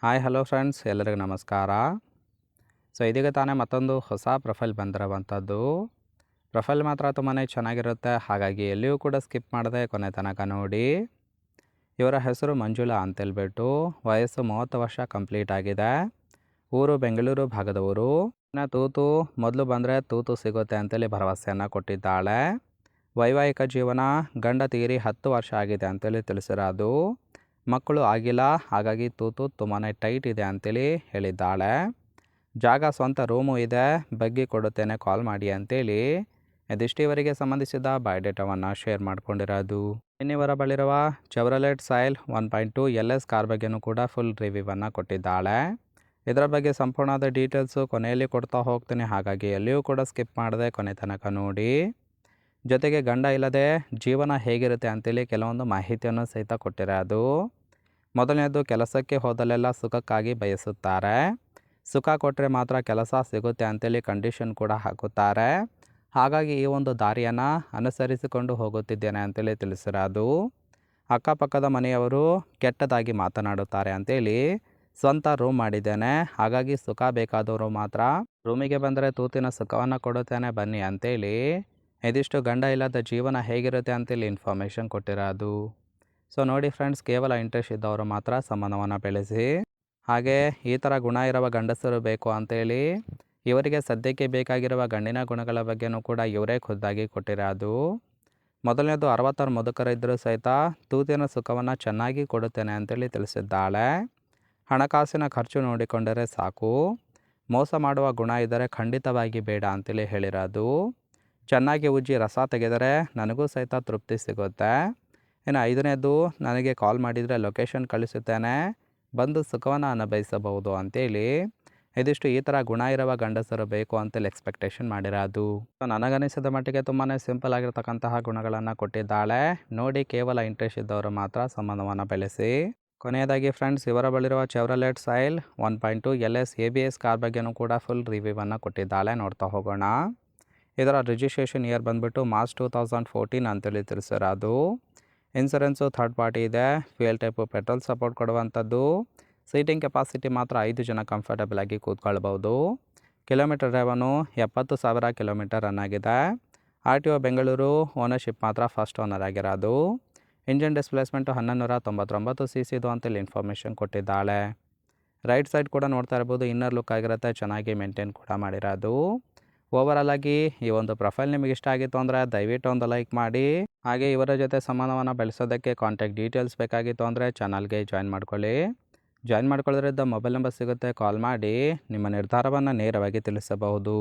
Hi hello friends, ಎಲ್ಲರಿಗೂ ನಮಸ್ಕಾರ. ಇದೀಗ ತಾನೇ ಮತ್ತೊಂದು ಹೊಸ ಪ್ರೊಫೈಲ್ ಬಂದಿರುವಂಥದ್ದು. ಪ್ರೊಫೈಲ್ ಮಾತ್ರ ತುಂಬಾ ಚೆನ್ನಾಗಿರುತ್ತೆ, ಹಾಗಾಗಿ ಎಲ್ಲಿಯೂ ಕೂಡ ಸ್ಕಿಪ್ ಮಾಡದೆ ಕೊನೆ ತನಕ ನೋಡಿ. ಇವರ ಹೆಸರು ಮಂಜುಳಾ ಅಂತೇಳ್ಬಿಟ್ಟು, ವಯಸ್ಸು 30 ವರ್ಷ ಕಂಪ್ಲೀಟ್ ಆಗಿದೆ. ಊರು ಬೆಂಗಳೂರು ಭಾಗದವರು. ಇನ್ನು ತೂತು ಮೊದಲು ಬಂದರೆ ತೂತು ಸಿಗುತ್ತೆ ಅಂತೇಳಿ ಭರವಸೆಯನ್ನು ಕೊಟ್ಟಿದ್ದಾಳೆ. ವೈವಾಹಿಕ ಜೀವನ ಗಂಡ ತೀರಿ 10 ವರ್ಷ ಆಗಿದೆ ಅಂತೇಳಿ ತಿಳಿಸಿರೋದು. ಮಕ್ಕಳು ಆಗಿಲ್ಲ, ಹಾಗಾಗಿ ತೂತು ತುಂಬಾ ಟೈಟ್ ಇದೆ ಅಂತೇಳಿ ಹೇಳಿದ್ದಾಳೆ. ಜಾಗ ಸ್ವಂತ ರೂಮು ಇದೆ, ಬಗ್ಗೆ ಕೊಡುತ್ತೇನೆ, ಕಾಲ್ ಮಾಡಿ ಅಂತೇಳಿ ಇದಿಷ್ಟು ಇವರಿಗೆ ಸಂಬಂಧಿಸಿದ ಬಯೋಡೇಟಾವನ್ನು ಶೇರ್ ಮಾಡ್ಕೊಂಡಿರೋದು. ಇನ್ನಿವರ ಬಳಿರುವ ಚೆವ್ರಲೆಟ್ ಸೈಲ್ 1.2 LS ಕಾರ್ ಬಗ್ಗೆನೂ ಕೂಡ ಫುಲ್ ರಿವ್ಯೂವನ್ನು ಕೊಟ್ಟಿದ್ದಾಳೆ. ಇದರ ಬಗ್ಗೆ ಸಂಪೂರ್ಣವಾದ ಡೀಟೇಲ್ಸು ಕೊನೆಯಲ್ಲಿ ಕೊಡ್ತಾ ಹೋಗ್ತೀನಿ, ಹಾಗಾಗಿ ಎಲ್ಲಿಯೂ ಕೂಡ ಸ್ಕಿಪ್ ಮಾಡದೆ ಕೊನೆ ತನಕ ನೋಡಿ. ಜೊತೆಗೆ ಗಂಡ ಇಲ್ಲದೆ ಜೀವನ ಹೇಗಿರುತ್ತೆ ಅಂತೇಳಿ ಕೆಲವೊಂದು ಮಾಹಿತಿಯನ್ನು ಸಹಿತ ಕೊಟ್ಟಿರೋದು. ಮೊದಲನೇದು, ಕೆಲಸಕ್ಕೆ ಹೋದಲ್ಲೆಲ್ಲ ಸುಖಕ್ಕಾಗಿ ಬಯಸುತ್ತಾರೆ. ಸುಖ ಕೊಟ್ಟರೆ ಮಾತ್ರ ಕೆಲಸ ಸಿಗುತ್ತೆ ಅಂತೇಳಿ ಕಂಡೀಷನ್ ಕೂಡ ಹಾಕುತ್ತಾರೆ. ಹಾಗಾಗಿ ಈ ಒಂದು ದಾರಿಯನ್ನು ಅನುಸರಿಸಿಕೊಂಡು ಹೋಗುತ್ತಿದ್ದೇನೆ ಅಂತೇಳಿ ತಿಳಿಸಿರೋದು. ಅಕ್ಕಪಕ್ಕದ ಮನೆಯವರು ಕೆಟ್ಟದಾಗಿ ಮಾತನಾಡುತ್ತಾರೆ ಅಂತೇಳಿ ಸ್ವಂತ ರೂಮ್ ಮಾಡಿದ್ದೇನೆ, ಹಾಗಾಗಿ ಸುಖ ಬೇಕಾದವರು ಮಾತ್ರ ರೂಮಿಗೆ ಬಂದರೆ ತೂತಿನ ಸುಖವನ್ನು ಕೊಡುತ್ತೇನೆ ಬನ್ನಿ ಅಂತೇಳಿ ಇದಿಷ್ಟು ಗಂಡ ಇಲ್ಲದ ಜೀವನ ಹೇಗಿರುತ್ತೆ ಅಂತೇಳಿ ಇನ್ಫಾರ್ಮೇಷನ್ ಕೊಟ್ಟಿರೋದು. ನೋಡಿ ಫ್ರೆಂಡ್ಸ್, ಕೇವಲ ಇಂಟ್ರೆಸ್ಟ್ ಇದ್ದವರು ಮಾತ್ರ ಸಂಬಂಧವನ್ನು ಬೆಳೆಸಿ. ಹಾಗೆ ಈ ಥರ ಗುಣ ಇರುವ ಗಂಡಸರು ಬೇಕು ಅಂತೇಳಿ ಇವರಿಗೆ ಸದ್ಯಕ್ಕೆ ಬೇಕಾಗಿರುವ ಗಂಡಿನ ಗುಣಗಳ ಬಗ್ಗೆನೂ ಕೂಡ ಇವರೇ ಖುದ್ದಾಗಿ ಕೊಟ್ಟಿರೋದು. ಮೊದಲನೇದು, 66 ಮುದುಕರಿದ್ದರೂ ಸಹಿತ ತೂತಿನ ಸುಖವನ್ನು ಚೆನ್ನಾಗಿ ಕೊಡುತ್ತೇನೆ ಅಂತೇಳಿ ತಿಳಿಸಿದ್ದಾಳೆ. ಹಣಕಾಸಿನ ಖರ್ಚು ನೋಡಿಕೊಂಡರೆ ಸಾಕು, ಮೋಸ ಮಾಡುವ ಗುಣ ಇದ್ದರೆ ಖಂಡಿತವಾಗಿ ಬೇಡ ಅಂತೇಳಿ ಹೇಳಿರೋದು. ಚೆನ್ನಾಗಿ ಉಜ್ಜಿ ರಸ ತೆಗೆದರೆ ನನಗೂ ಸಹಿತ ತೃಪ್ತಿ ಸಿಗುತ್ತೆ. ಇನ್ನು 5ನೇದು, ನನಗೆ ಕಾಲ್ ಮಾಡಿದರೆ ಲೊಕೇಶನ್ ಕಳಿಸುತ್ತೇನೆ, ಬಂದು ಸುಖವನ್ನು ಅನುಭವಿಸಬಹುದು ಅಂತೇಳಿ ಇದಿಷ್ಟು ಈ ಥರ ಗುಣ ಇರುವ ಗಂಡಸರು ಬೇಕು ಅಂತೇಳಿ ಎಕ್ಸ್ಪೆಕ್ಟೇಷನ್ ಮಾಡಿರೋದು. ನನಗನಿಸಿದ ಮಟ್ಟಿಗೆ ತುಂಬಾ ಸಿಂಪಲ್ ಆಗಿರ್ತಕ್ಕಂತಹ ಗುಣಗಳನ್ನು ಕೊಟ್ಟಿದ್ದಾಳೆ. ನೋಡಿ, ಕೇವಲ ಇಂಟ್ರೆಸ್ಟ್ ಇದ್ದವರು ಮಾತ್ರ ಸಂಬಂಧವನ್ನು ಬೆಳೆಸಿ. ಕೊನೆಯದಾಗಿ ಫ್ರೆಂಡ್ಸ್, ಇವರ ಬಳಿರುವ ಚೆವ್ರಲೆಟ್ ಸೈಲ್ 1.2 LS ABS ಕಾರ್ ಬಗ್ಗೆನೂ ಕೂಡ ಫುಲ್ ರಿವ್ಯೂವನ್ನು ಕೊಟ್ಟಿದ್ದಾಳೆ. ನೋಡ್ತಾ ಹೋಗೋಣ. ಇದರ ರಿಜಿಸ್ಟ್ರೇಷನ್ ಇಯರ್ ಬಂದುಬಿಟ್ಟು ಮಾರ್ಚ್ 2014 ಅಂತೇಳಿ ತಿಳಿಸಿರೋದು. ಇನ್ಸೂರೆನ್ಸು ಥರ್ಡ್ ಪಾರ್ಟಿ ಇದೆ. ಫ್ಯೂಯಲ್ ಟೈಪು ಪೆಟ್ರೋಲ್ ಸಪೋರ್ಟ್ ಕೊಡುವಂಥದ್ದು. ಸೀಟಿಂಗ್ ಕೆಪಾಸಿಟಿ ಮಾತ್ರ 5 ಜನ ಕಂಫರ್ಟಬಲ್ ಆಗಿ ಕೂತ್ಕೊಳ್ಬೋದು. ಕಿಲೋಮೀಟರ್ ಡ್ರೈವನು 70,000 ಕಿಲೋಮೀಟರ್ ರನ್ ಆಗಿದೆ. RTO ಬೆಂಗಳೂರು. ಓನರ್ಶಿಪ್ ಮಾತ್ರ ಫಸ್ಟ್ ಓನರ್ ಆಗಿರೋದು. ಇಂಜಿನ್ ಡಿಸ್ಪ್ಲೇಸ್ಮೆಂಟು 1199 cc ಅಂತೇಳಿ ಇನ್ಫಾರ್ಮೇಷನ್ ಕೊಟ್ಟಿದ್ದಾಳೆ. ರೈಟ್ ಸೈಡ್ ಕೂಡ ನೋಡ್ತಾ ಇರ್ಬೋದು, ಇನ್ನರ್ ಲುಕ್ ಆಗಿರುತ್ತೆ, ಚೆನ್ನಾಗಿ ಮೇಂಟೈನ್ ಕೂಡ ಮಾಡಿರೋದು. ಓವರಾಲ್ ಆಗಿ ಈ ಒಂದು ಪ್ರೊಫೈಲ್ ನಿಮಗೆ ಇಷ್ಟ ಆಗಿತ್ತು ಅಂದರೆ ದಯವಿಟ್ಟು ಒಂದು ಲೈಕ್ ಮಾಡಿ. ಹಾಗೆ ಇವರ ಜೊತೆ ಸಂಬಂಧವನ್ನು ಬೆಳೆಸೋದಕ್ಕೆ ಕಾಂಟ್ಯಾಕ್ಟ್ ಡೀಟೇಲ್ಸ್ ಬೇಕಾಗಿತ್ತು ಅಂದರೆ ಚಾನಲ್ಗೆ ಜಾಯಿನ್ ಮಾಡ್ಕೊಳ್ಳಿ. ಜಾಯಿನ್ ಮಾಡ್ಕೊಳ್ಳೋದ್ರಿಂದ ಮೊಬೈಲ್ ನಂಬರ್ ಸಿಗುತ್ತೆ, ಕಾಲ್ ಮಾಡಿ ನಿಮ್ಮ ನಿರ್ಧಾರವನ್ನು ನೇರವಾಗಿ ತಿಳಿಸಬಹುದು.